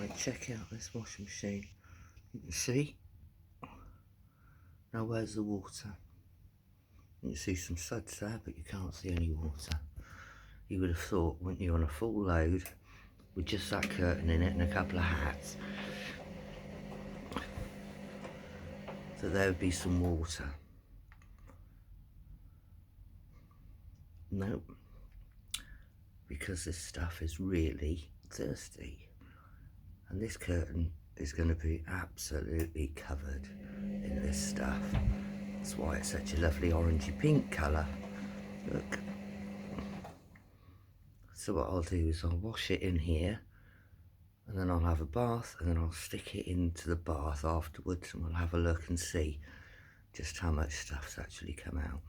Right, check out this washing machine. You can see. Now where's the water? You can see some suds there, but you can't see any water. You would have thought, wouldn't you, on a full load with just that curtain in it and a couple of hats, that there would be some water. Nope, because this stuff is really thirsty, and this curtain is going to be absolutely covered in this stuff. That's why it's such a lovely orangey pink colour. Look. So what I'll do is I'll wash it in here, and then I'll have a bath, and then I'll stick it into the bath afterwards, and we'll have a look and see just how much stuff's actually come out.